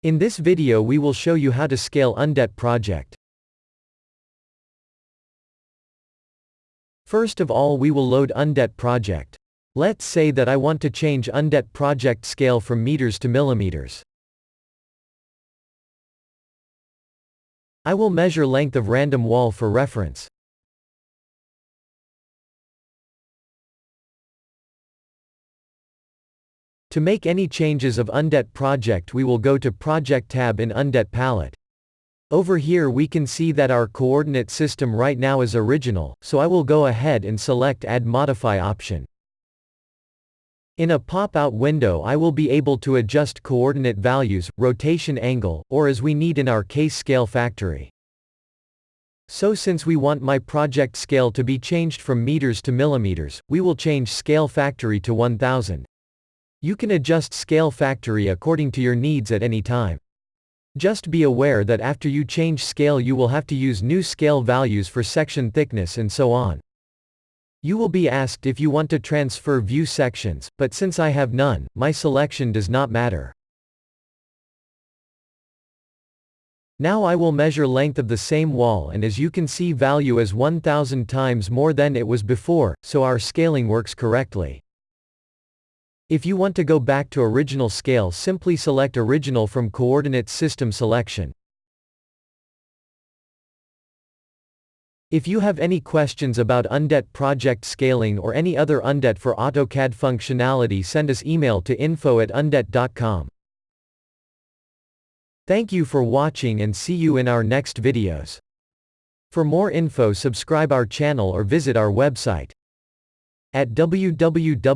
In this video we will show you how to scale Undet project. First of all we will load Undet project. Let's say that I want to change Undet project scale from meters to millimeters. I will measure length of random wall for reference. To make any changes of Undet project we will go to Project tab in Undet palette. Over here we can see that our coordinate system right now is original, so I will go ahead and select Add Modify option. In a pop-out window I will be able to adjust coordinate values, rotation angle, or as we need in our case scale factory. So since we want my project scale to be changed from meters to millimeters, we will change scale factory to 1000. You can adjust scale factory according to your needs at any time. Just be aware that after you change scale you will have to use new scale values for section thickness and so on. You will be asked if you want to transfer view sections, but since I have none, my selection does not matter. Now I will measure length of the same wall, and as you can see value is 1000 times more than it was before, so our scaling works correctly. If you want to go back to original scale, simply select original from coordinate system selection. If you have any questions about Undet project scaling or any other Undet for AutoCAD functionality, send us email to info@undet.com. Thank you for watching and see you in our next videos. For more info subscribe our channel or visit our website at www.undet.com.